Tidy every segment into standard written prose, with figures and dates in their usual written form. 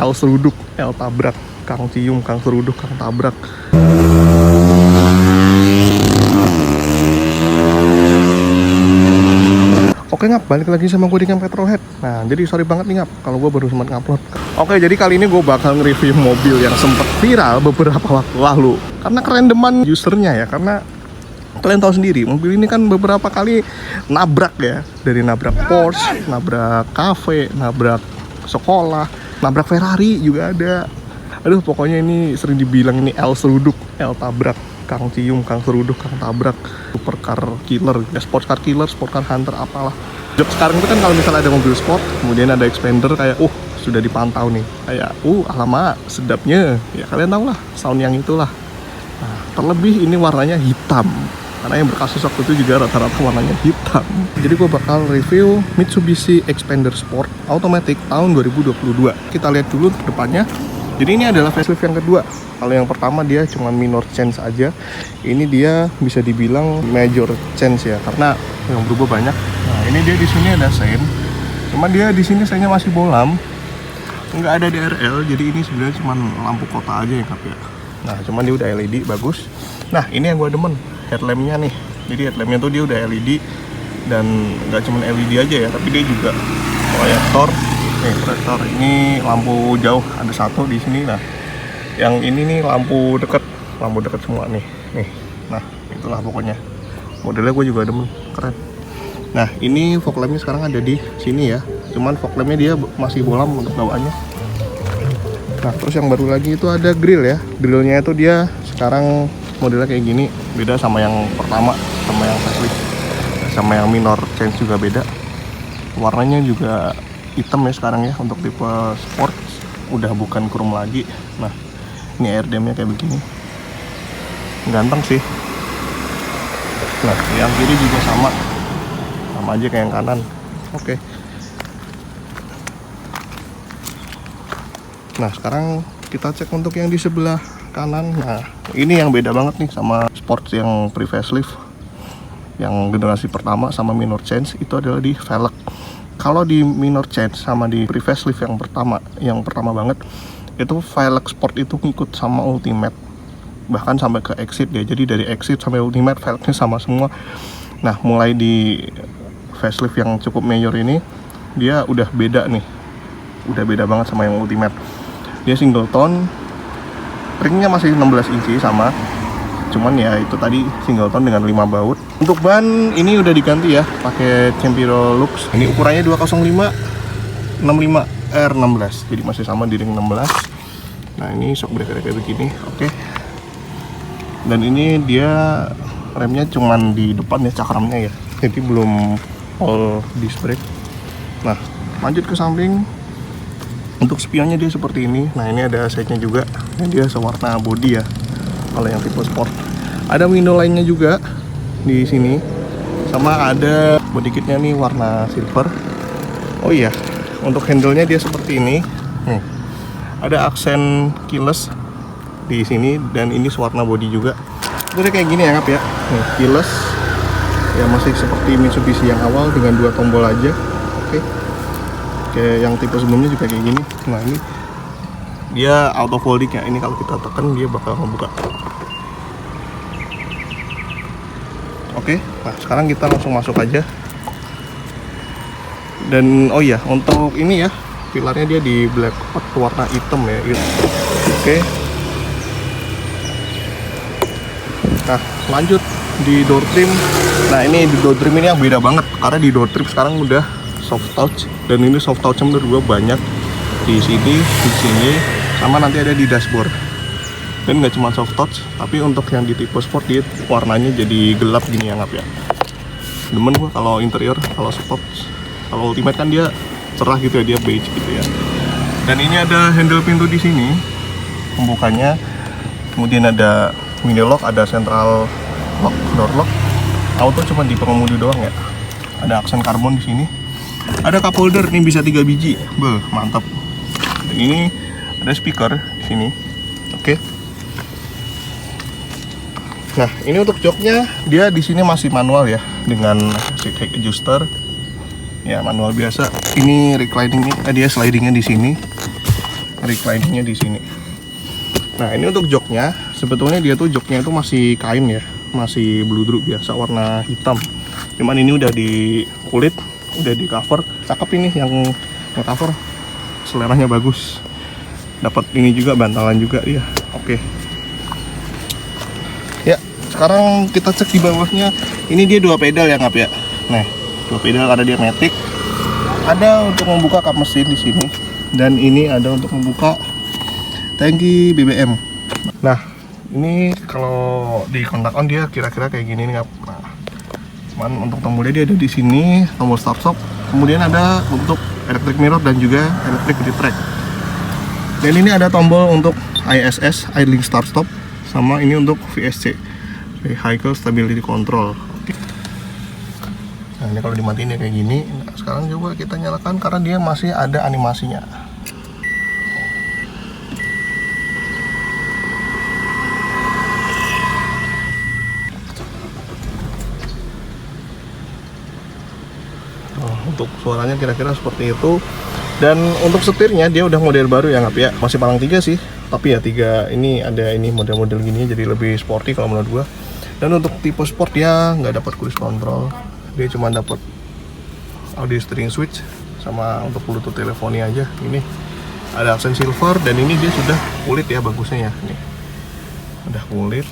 L seruduk, L tabrak, Kang cium, Kang seruduk, Kang tabrak. Oke Ngap, balik lagi sama gue di Camp Petrolhead. Nah, jadi sorry banget nih Ngap, kalau gue baru sempat ngupload. Oke, jadi kali ini gue bakal nge-review mobil yang sempat viral beberapa waktu lalu. Karena kerendeman usernya ya, karena kalian tahu sendiri, mobil ini kan beberapa kali nabrak ya. Dari nabrak Porsche, nabrak cafe, nabrak sekolah, nabrak Ferrari juga ada. Aduh, pokoknya ini sering dibilang ini L seruduk, L tabrak, Kang cium, Kang seruduk, Kang tabrak, supercar killer, ya sport car killer, sport car hunter, apalah. Job sekarang itu kan kalau misalnya ada mobil sport, kemudian ada expander kayak, sudah dipantau nih, kayak, alamak, sedapnya, ya kalian tahu lah, sound yang itulah. Nah, terlebih ini warnanya hitam, karena yang berkasus waktu itu juga rata-rata warnanya hitam. Jadi gue bakal review Mitsubishi Expander Sport Automatic tahun 2022. Kita lihat dulu ke depannya. Jadi ini adalah facelift yang kedua. Kalau yang pertama dia cuma minor change aja. Ini dia bisa dibilang major change ya, karena yang berubah banyak. Nah, ini dia di sini ada sein. Cuma dia di sini seinnya masih bolam. Nggak ada DRL, jadi ini sebenarnya cuma lampu kota aja ya Kap ya. Nah, cuman dia udah LED, bagus. Nah, ini yang gue demen, headlampnya nih. Jadi headlampnya tuh dia udah LED, dan nggak cuma LED aja ya, tapi dia juga proyektor. Proyektor ini lampu jauh ada satu di sini. Nah, yang ini nih lampu dekat semua nih. Nah, itulah pokoknya. Modelnya gue juga demen, keren. Nah, ini fog lampnya sekarang ada di sini ya. Cuman fog lampnya dia masih bolam untuk bawaannya. Nah, terus yang baru lagi itu ada grill ya. Grillnya itu dia sekarang modelnya kayak gini, beda sama yang pertama, sama yang facelift, sama yang minor change juga beda. Warnanya juga hitam ya sekarang ya, untuk tipe sport udah bukan chrome lagi. Nah, ini airdamnya kayak begini, ganteng sih. Nah, yang kiri juga sama aja kayak yang kanan. Oke. Nah, sekarang kita cek untuk yang di sebelah kanan. Nah, ini yang beda banget nih sama sport yang pre-facelift. Yang generasi pertama sama minor change itu adalah di velg. Kalau di minor change sama di pre-facelift yang pertama banget, itu velg sport itu ngikut sama ultimate. Bahkan sampai ke exit ya. Jadi dari exit sampai ultimate velgnya sama semua. Nah, mulai di facelift yang cukup major ini, dia udah beda nih. Udah beda banget sama yang ultimate. Dia single tone, ringnya masih 16 inci sama, cuman ya itu tadi single tone dengan 5 baut. Untuk ban ini udah diganti ya, pakai Cempiro Lux. Ini ukurannya 205 65 R16, jadi masih sama di ring 16. Nah, ini shock breaker kayak begini, oke. Dan ini dia remnya cuman di depan ya, cakramnya ya, jadi belum all disc brake. Nah, lanjut ke samping. Untuk spionnya dia seperti ini. Nah, ini ada setnya juga. Ini dia sewarna body ya, kalau yang tipe sport. Ada window lainnya juga di sini, sama ada body kitnya nih warna silver. Oh iya, untuk handle-nya dia seperti ini. Ada aksen keyless di sini, dan ini sewarna body juga. Itu kayak gini ya Ngap ya. Keyless ya, masih seperti Mitsubishi yang awal dengan 2 tombol aja. Oke. Kayak yang tipe sebelumnya juga kayak gini. Nah, ini dia auto folding ya. Ini kalau kita tekan dia bakal membuka. Oke, nah sekarang kita langsung masuk aja. Dan oh iya, untuk ini ya, pilarnya dia di black out warna hitam ya gitu. Oke. Nah, lanjut di door trim. Nah, ini di door trim ini yang beda banget, karena di door trim sekarang udah soft touch, dan ini soft touch menurut gue banyak di sini, sama nanti ada di dashboard. Dan nggak cuma soft touch, tapi untuk yang di tipe sport dia warnanya jadi gelap gini ya Ngap ya. Demen gue kalau interior, kalau sport. Kalau ultimate kan dia cerah gitu ya, dia beige gitu ya. Dan ini ada handle pintu di sini, pembukanya. Kemudian ada window lock, ada central lock, door lock. Auto cuma di pengemudi doang ya. Ada aksen karbon di sini. Ada cup holder, ini bisa 3 biji. Mantap. Dan ini ada speaker di sini. Oke. Nah, ini untuk joknya dia di sini masih manual ya, dengan seat height adjuster. Ya, manual biasa. Ini recliningnya, dia slidingnya di sini. reclining-nya di sini. Nah ini untuk joknya, sebetulnya dia tuh joknya itu masih kain ya, masih bludru biasa warna hitam. Cuman ini udah di kulit, udah di cover. Cakep ini yang cover, seleranya bagus. Dapat ini juga, bantalan juga dia. Oke. Ya, sekarang kita cek di bawahnya. Ini dia 2 pedal ya ngap ya. Nah, 2 pedal karena dia matic. Ada untuk membuka kap mesin di sini, dan ini ada untuk membuka tangki BBM. Nah, ini kalau di kontak on dia kira-kira kayak gini nih ngap. Nah, cuman untuk tombolnya dia ada di sini, tombol start stop. Kemudian ada untuk electric mirror dan juga electric retract. Dan ini ada tombol untuk ISS, idling start stop, sama ini untuk VSC, vehicle stability control. Nah ini kalau dimatiin ya kayak gini. Nah, sekarang coba kita nyalakan karena dia masih ada animasinya. Untuk suaranya kira-kira seperti itu. Dan untuk setirnya dia udah model baru ya ngap ya, masih palang 3 sih, tapi ya 3 ini ada ini model-model gini jadi lebih sporty kalau menurut gua. Dan untuk tipe sport dia nggak dapat cruise control, dia cuma dapat audio steering switch sama untuk bluetooth teleponnya aja. Ini ada aksen silver dan ini dia sudah kulit ya, bagusnya ya, nih udah kulit.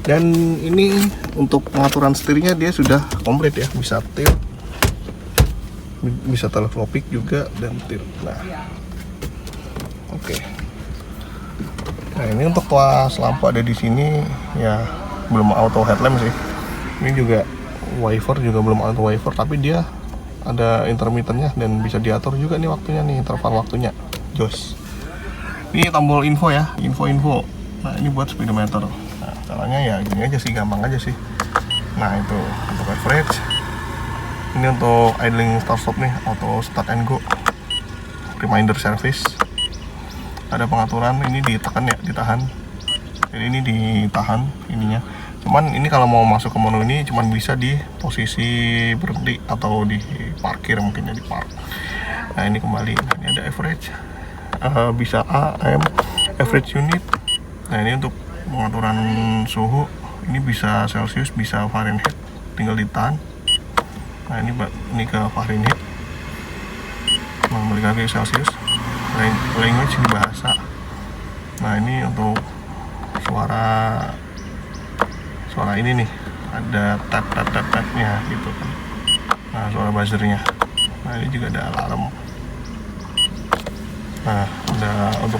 Dan ini untuk pengaturan setirnya dia sudah komplit ya, bisa tilt, bisa teleskopik juga, dan tilt. Nah, oke. Nah ini untuk tuas lampu ada di sini ya, belum auto headlamp sih. Ini juga wiper juga belum auto wiper, tapi dia ada intermittennya dan bisa diatur juga nih waktunya nih, interval waktunya. Jos. Ini tombol info ya, info. Nah ini buat speedometer. Nah caranya ya gini aja sih, gampang aja sih. Nah itu untuk average. Ini untuk idling start stop nih, auto start and go, reminder service. Ada pengaturan, ini ditekan ya, ditahan. Jadi ini ditahan ininya. Cuman ini kalau mau masuk ke menu ini cuman bisa di posisi berhenti atau di parkir, mungkin ya di park. Nah ini kembali, nah, ini ada average, bisa AM, average unit. Nah ini untuk pengaturan suhu, ini bisa Celsius, bisa Fahrenheit, tinggal ditahan. Nah ini ke Fahrenheit, nah balik lagi Celsius, language ini bahasa. Nah ini untuk suara ini nih, ada tap-nya gitu kan. Nah suara buzzernya. Nah ini juga ada alarm. Nah ada untuk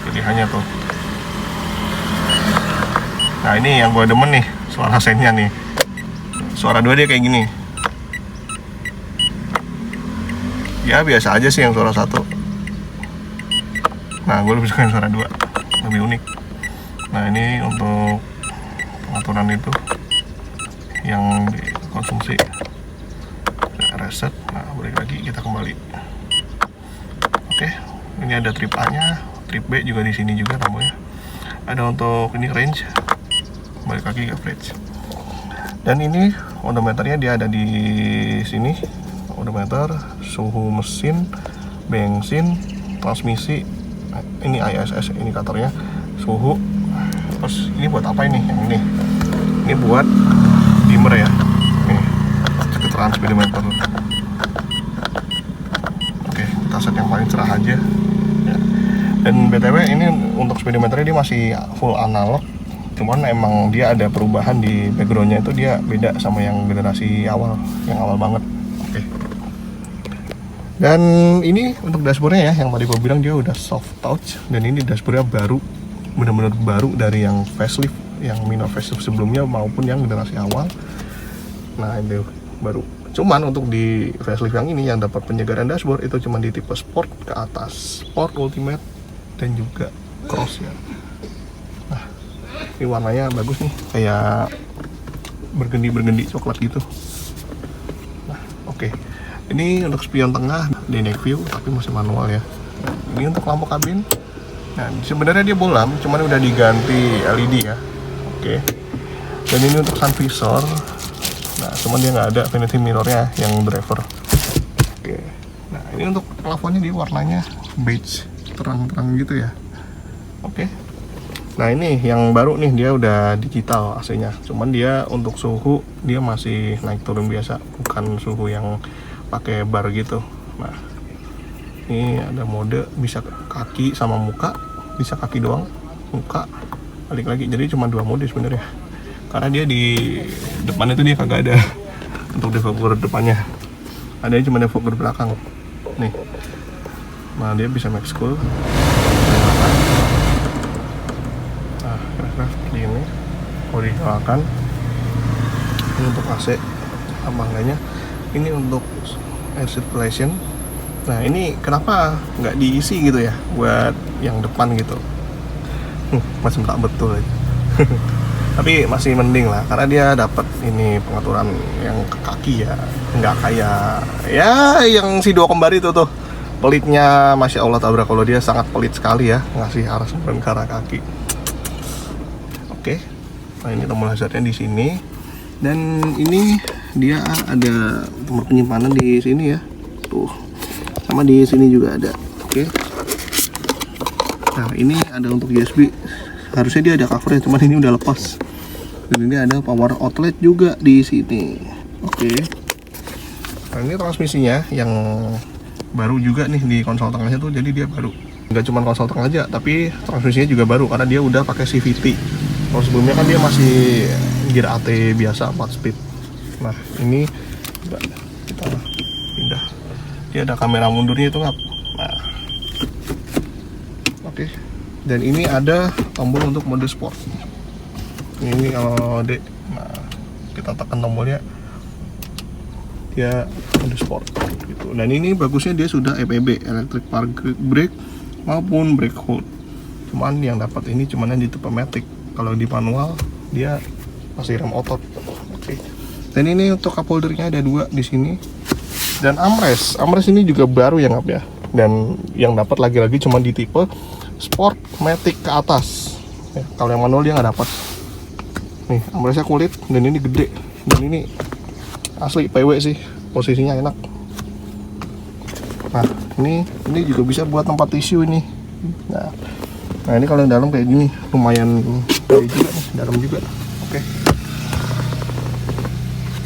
pilihannya tuh. Nah ini yang gue demen nih, suara sennya nih. Suara 2 dia kayak gini. Ya biasa aja sih yang suara 1. Nah gue lebih suka yang suara 2, lebih unik. Nah ini untuk pengaturan itu yang dikonsumsi. Reset. Nah balik lagi, kita kembali. Oke, ini ada trip A nya, trip B juga di sini juga tombolnya. Ada untuk ini range, balik lagi ke average. Dan ini odometernya dia ada di sini. Odometer, suhu mesin, bensin, transmisi, ini ISS indikatornya, suhu. Terus ini buat apa ini? Yang ini buat dimmer ya. Nih, keterangan speedometer. Oke, kita set yang paling cerah aja. Ya. Dan BTW ini untuk speedometernya dia masih full analog. Cuman emang dia ada perubahan di backgroundnya, itu dia beda sama yang generasi awal, yang awal banget. Oke. Dan ini untuk dashboardnya ya, yang tadi gue bilang dia udah soft touch, dan ini dashboardnya baru, benar-benar baru dari yang facelift, yang minor facelift sebelumnya maupun yang generasi awal. Nah ini baru. Cuman untuk di facelift yang ini yang dapat penyegaran dashboard itu cuma di tipe sport ke atas, sport, ultimate, dan juga cross ya. Nah ini warnanya bagus nih, kayak bergendi coklat gitu. Nah oke. Ini untuk spion tengah di night view, tapi masih manual ya. Ini untuk lampu kabin. Nah, sebenarnya dia bolam, cuman udah diganti LED ya. Oke. Dan ini untuk sun visor. Nah, cuman dia nggak ada vanity mirrornya yang driver. Oke. Nah, ini untuk plafonnya dia warnanya beige. terang-terang gitu ya. Oke. Nah ini yang baru nih, dia udah digital AC-nya. Cuman dia untuk suhu dia masih naik turun biasa, bukan suhu yang pakai bar gitu. Nah ini ada mode bisa kaki sama muka, bisa kaki doang, muka balik lagi. Jadi cuma 2 mode sebenarnya. Karena dia di depan itu dia kagak ada untuk defogger depannya. Adanya cuma defogger belakang. Nih. Nah dia bisa max cool. Seperti ini kalau dinyalakan. Ini untuk AC apa enggaknya, ini untuk air circulation. Nah ini kenapa nggak diisi gitu ya buat yang depan gitu. Masih tak betul aja. Tapi masih mending lah karena dia dapat ini pengaturan yang ke kaki ya, nggak kayak ya yang si 2 kembar itu tuh. Pelitnya Masya Allah tabarakallah, dia sangat pelit sekali ya ngasih arah sumber ke arah kaki. Oke, nah ini tombol hazardnya di sini, dan ini dia ada tombol penyimpanan di sini ya, tuh, sama di sini juga ada. Oke, nah ini ada untuk USB, harusnya dia ada covernya, cuman ini udah lepas. Dan ini ada power outlet juga di sini. Oke, nah ini transmisinya yang baru juga nih di konsol tengahnya tuh, jadi dia baru. Nggak cuma konsol tengah aja, tapi transmisinya juga baru karena dia udah pakai CVT. Kalau sebelumnya kan dia masih gear AT biasa 4 speed. Nah ini kita pindah, dia ada kamera mundurnya itu nggak. Nah oke. Dan ini ada tombol untuk mode sport. Ini kalau nah kita tekan tombolnya dia mode sport gitu. Dan ini bagusnya dia sudah EPB, electric park brake maupun brake hold. Cuman yang dapat ini cuman yang di tipe matic. Kalau di manual dia masih rem otot. Oke. Dan ini untuk cup holdernya ada 2 di sini. Dan armrest ini juga baru ya ngap ya. Dan yang dapat lagi-lagi cuma di tipe sport matic ke atas. Ya, kalau yang manual dia nggak dapat. Nih armrestnya kulit dan ini gede. Dan ini asli PW sih, posisinya enak. Nah ini juga bisa buat tempat tisu ini. Nah ini kalau yang dalam kayak gini lumayan gede juga nih, dalam juga. Oke.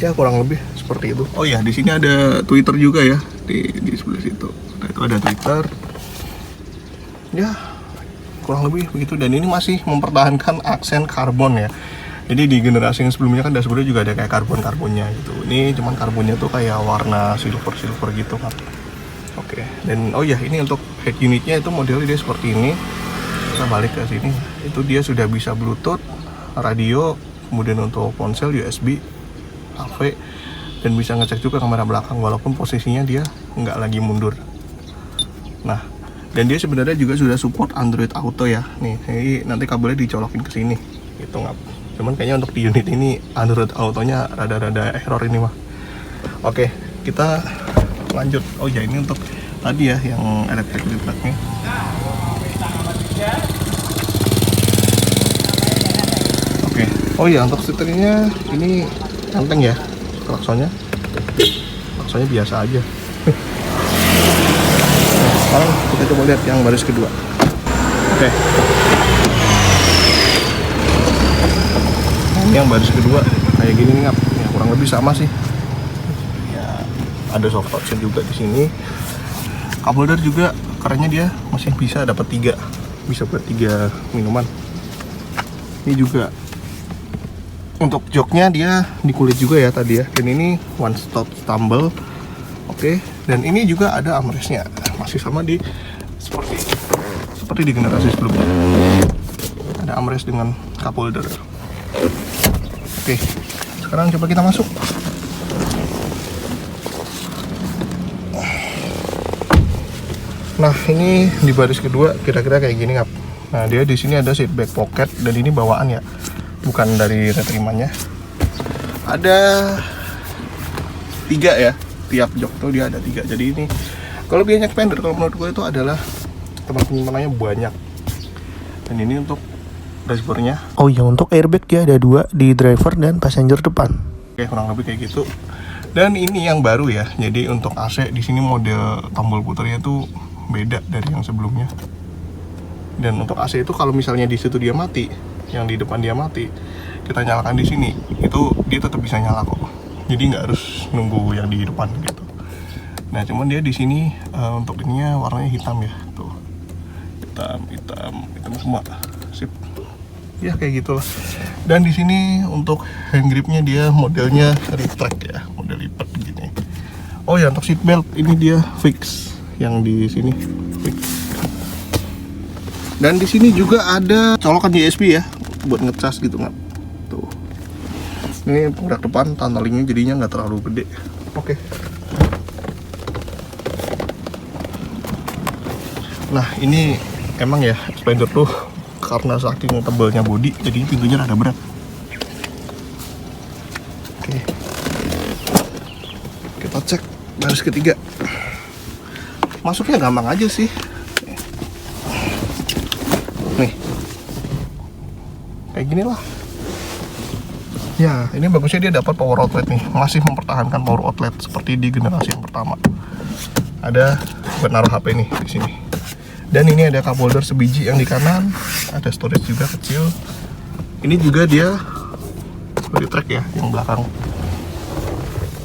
Ya kurang lebih seperti itu. Oh ya, di sini ada Twitter juga ya, di sebelah situ. Nah, itu ada Twitter. Ya kurang lebih begitu. Dan ini masih mempertahankan aksen karbon ya. Jadi di generasi yang sebelumnya kan dashboardnya juga ada kayak karbonnya gitu. Ini cuman karbonnya tuh kayak warna silver gitu kan. Oke. Dan oh ya, ini untuk head unitnya itu modelnya dia seperti ini. Kita balik ke sini, itu dia sudah bisa Bluetooth, radio, kemudian untuk ponsel USB, HP, dan bisa ngecek juga kamera belakang walaupun posisinya dia nggak lagi mundur. Nah, dan dia sebenarnya juga sudah support Android Auto ya. Nih, ini nanti kabelnya dicolokin ke sini, gitu nggak? Cuman kayaknya untuk di unit ini Android Auto-nya rada-rada error ini mah. Oke, kita lanjut. Oh ya, ini untuk tadi ya yang electric feedback-nya. Oke. Oh iya, untuk setirnya ini enteng ya, klaksonnya biasa aja. Nah, sekarang kita coba lihat yang baris kedua. Oke. Nah, ini yang baris kedua kayak gini nih, ya kurang lebih sama sih. Ya, ada soft touch juga di sini. Cup holder juga kerennya dia masih bisa dapat 3. Bisa buat 3 minuman. Ini juga untuk joknya dia di kulit juga ya tadi ya. Dan ini one stop tumble. Oke. Dan ini juga ada armrestnya, masih sama di seperti di generasi sebelumnya. Ada armrest dengan cup holder. Oke. Sekarang coba kita masuk. Nah ini di baris kedua kira-kira kayak gini ngap. Nah dia di sini ada seat back pocket dan ini bawaan ya, bukan dari retrimannya. Ada 3 ya, tiap jok tuh dia ada 3. Jadi ini kalau biasanya expander kalau menurut gue itu adalah tempat penyimpanannya banyak. Dan ini untuk dashboardnya. Oh iya, untuk airbag dia ada 2 di driver dan passenger depan. Oke, kurang lebih kayak gitu. Dan ini yang baru ya. Jadi untuk AC di sini model tombol putarnya tuh beda dari yang sebelumnya. Dan untuk AC itu kalau misalnya di situ dia mati, yang di depan dia mati, kita nyalakan di sini, itu dia tetap bisa nyala kok. Jadi nggak harus nunggu yang di depan gitu. Nah cuman dia di sini untuk ininya warnanya hitam ya, tuh hitam semua, sip. Ya kayak gitulah. Dan di sini untuk hand gripnya dia modelnya retract ya, model lipat gini. Oh ya, untuk seat belt ini dia fix, yang di sini fix. Dan di sini juga ada colokan USB ya, buat ngecas gitu nggak? Tuh. Ini penggerak depan, tunelingnya jadinya nggak terlalu gede. Oke. Nah ini emang ya Expander tuh karena saking tebalnya bodi, jadi pintunya rada berat. Oke. Kita cek baris ketiga. Masuknya gampang aja sih. Nih. Kayak gini lah. Ya, ini bagusnya dia dapat power outlet nih. Masih mempertahankan power outlet seperti di generasi yang pertama. Ada buat naruh HP nih di sini. Dan ini ada cup holder sebiji yang di kanan, ada storage juga kecil. Ini juga dia retract ya, yang belakang.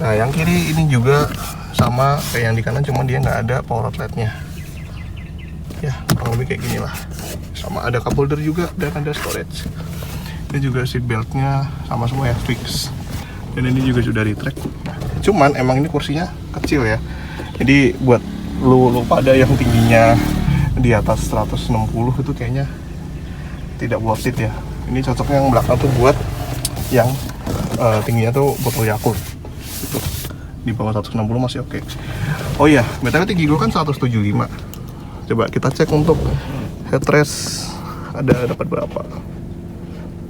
Nah, yang kiri ini juga sama kayak yang di kanan, cuman dia nggak ada power outletnya. Ya, kurang lebih kayak gini lah. Sama ada cup holder juga dan ada storage. Ini juga seat beltnya sama semua ya, fix. Dan ini juga sudah retract. Cuman emang ini kursinya kecil ya. Jadi buat lu pada yang tingginya di atas 160 itu kayaknya tidak worth it ya. Ini cocoknya yang belakang tuh buat yang tingginya tuh botol Yakult gitu. Di bawah 160 masih oke. Oh iya, BTW tinggi gue kan 175. Coba kita cek untuk headrest ada dapat berapa.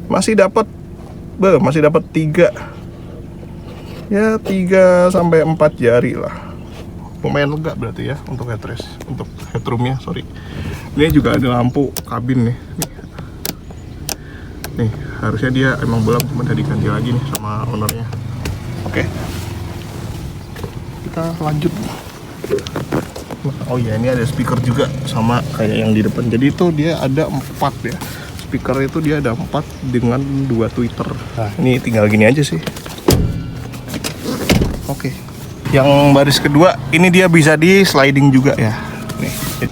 Masih dapat 3 ya, 3 sampai 4 jari lah. Lumayan lega berarti ya untuk headrest, untuk headroomnya, sorry. Ini juga ada lampu kabin nih. Nih, harusnya dia emang belum, cuma udah diganti lagi nih sama ownernya. Oke. Kita lanjut. Oh iya, ini ada speaker juga sama kayak yang di depan. Jadi itu dia ada 4 ya. Speaker itu dia ada 4 dengan 2 tweeter. Nah, ini tinggal gini aja sih. Oke. Yang baris kedua ini dia bisa di sliding juga ya. Nih.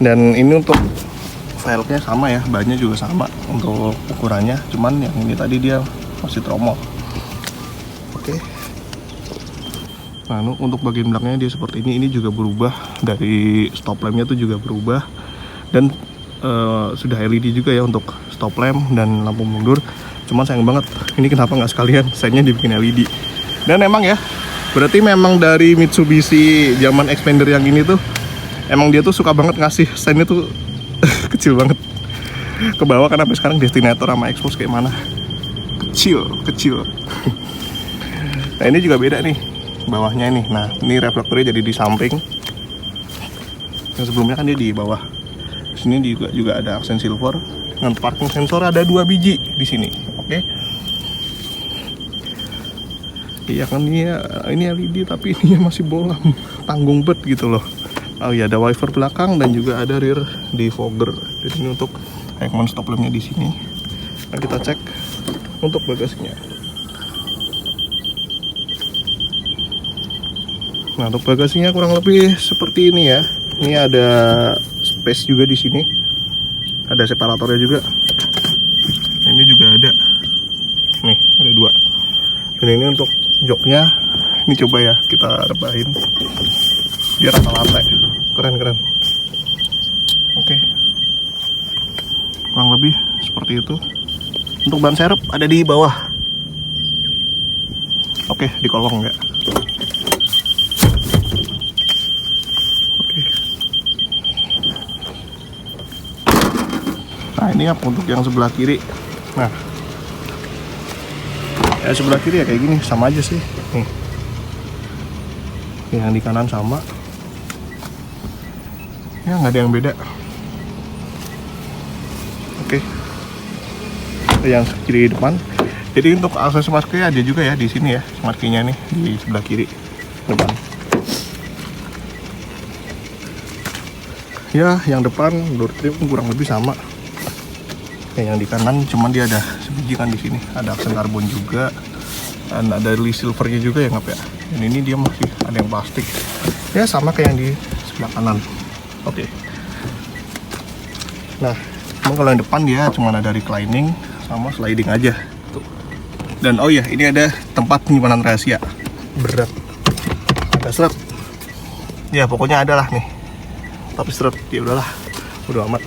Dan ini untuk velgnya sama ya, bannya juga sama untuk ukurannya. Cuman yang ini tadi dia masih tromol. Oke. Nah, untuk bagian belakangnya dia seperti ini. Ini juga berubah dari stop lampnya tuh juga berubah. Dan sudah LED juga ya untuk stop lamp dan lampu mundur. Cuman sayang banget, ini kenapa nggak sekalian sign-nya dibikin LED. Dan emang ya, berarti memang dari Mitsubishi zaman Expander yang ini tuh emang dia tuh suka banget ngasih sign-nya tuh kecil banget ke bawah, karena sampai sekarang Destinator sama Expose kayak mana kecil. Nah ini juga beda nih bawahnya nih. Nah ini reflektornya jadi di samping, yang sebelumnya kan dia di bawah. Sini juga ada aksen silver dengan parking sensor ada 2 biji di sini. Oke. Iya kan, ini LED tapi ininya masih bolam, tanggung bet gitu loh. Oh iya, ada wiper belakang dan juga ada rear defogger. Jadi ini untuk Heckman stop lampnya di sini. Nah, kita cek untuk bagasinya. Nah, untuk bagasinya kurang lebih seperti ini ya. Ini ada space juga di sini. Ada separatornya juga. Nah, ini juga ada. Nih, ada 2. Dan ini untuk joknya, ini coba ya kita rebahin biar rata-rata. Keren. Oke. Kurang lebih seperti itu. Untuk ban serep ada di bawah. Oke, di kolong ya. Oke. Nah ini ya untuk yang sebelah kiri. Nah ya sebelah kiri ya kayak gini, sama aja sih. Nih, yang di kanan sama ya, nggak ada yang beda. Oke. Yang kiri depan. Jadi untuk akses smart key ada juga ya di sini ya, smart key-nya nih di sebelah kiri depan. Ya, yang depan door trim kurang lebih sama kayak yang di kanan, cuman dia ada sebiji kan di sini, ada aksen karbon juga, dan ada list silvernya juga ya ngap ya. Dan ini dia masih ada yang plastik, ya sama kayak yang di sebelah kanan. Oke. Nah, kalau yang depan dia cuma ada reclining sama sliding aja. Tuh. Dan oh ya, ini ada tempat penyimpanan rahasia. Berat, agak seret. Ya pokoknya ada lah nih. Tapi seret, ya udahlah, udah amat.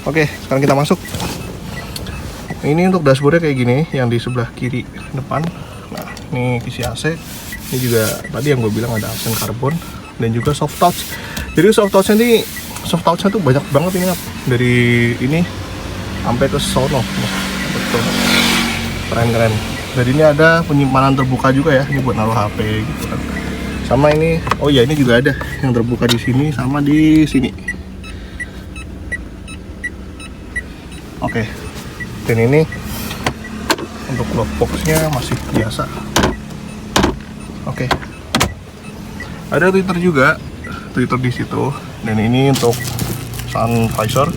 Oke, sekarang kita masuk. Ini untuk dashboardnya kayak gini, yang di sebelah kiri depan. Nah, ini kisi AC. Ini juga tadi yang gue bilang ada aksen karbon dan juga soft touch. Jadi soft touchnya tuh banyak banget ini, dari ini sampai ke sono. Betul, keren. Dan ini ada penyimpanan terbuka juga ya, ini buat naruh HP gitu kan. Sama ini, oh ya ini juga ada yang terbuka di sini sama di sini. Oke, dan ini untuk glove boxnya masih biasa. Oke, ada tweeter juga, tweeter di situ. Dan ini untuk sun visor,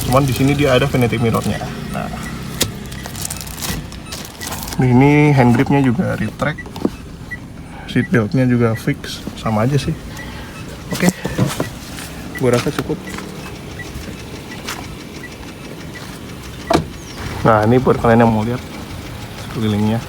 cuman di sini dia ada vanity mirrornya. Nah, ini hand gripnya juga retract, seat beltnya juga fix, sama aja sih. Oke, gue rasa cukup. Nah, ini buat kalian yang mau lihat sekelilingnya.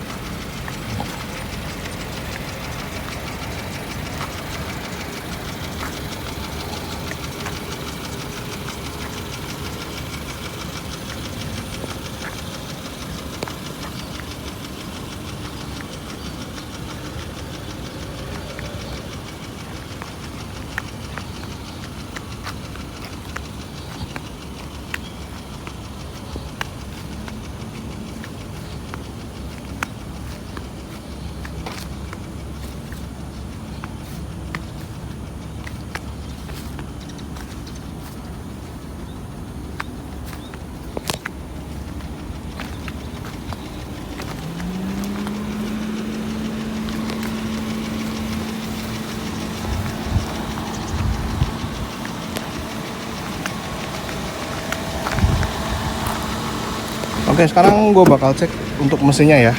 Oke, sekarang gue bakal cek untuk mesinnya ya.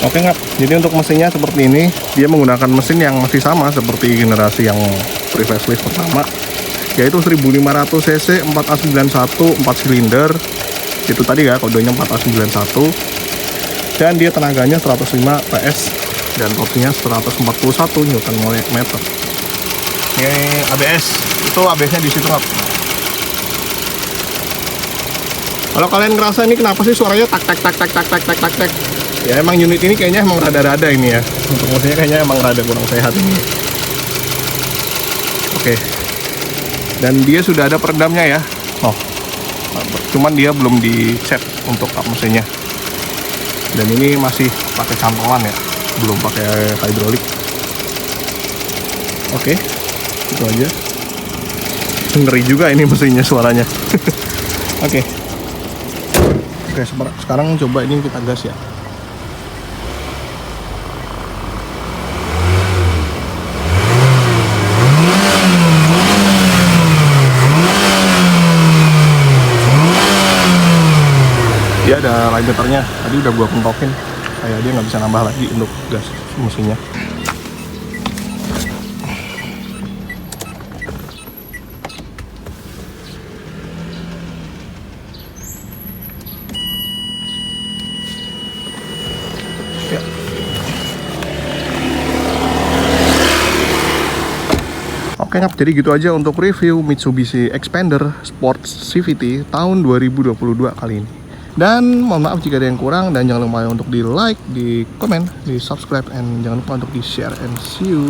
Oke nggak? Jadi untuk mesinnya seperti ini, dia menggunakan mesin yang masih sama seperti generasi yang pre-facelift pertama, yaitu 1500 cc 4A91 4 silinder. Itu tadi ya kodenya 4A91. Dan dia tenaganya 105 PS dan torsinya 141 Nm. Ini ABS, itu ABS-nya di situ nggak? Kalau kalian ngerasa ini kenapa sih suaranya tak. Ya emang unit ini kayaknya emang rada-rada ini ya. Untuk mesinnya kayaknya emang rada kurang sehat ini. Oke. Dan dia sudah ada peredamnya ya. Oh. Cuman dia belum dicet untuk kap mesinnya. Dan ini masih pakai cantolan ya, belum pakai hidrolik. Oke. Itu aja. Ngeri juga ini mesinnya suaranya. Oke, sekarang coba ini kita gas ya. Dia ada line meternya, tadi udah gua pentokin, kayak dia nggak bisa nambah lagi untuk gas mesinnya. Oke, jadi gitu aja untuk review Mitsubishi Xpander Sport CVT tahun 2022 kali ini. Dan mohon maaf jika ada yang kurang, dan jangan lupa untuk di like, di komen, di subscribe, and jangan lupa untuk di share, and see you.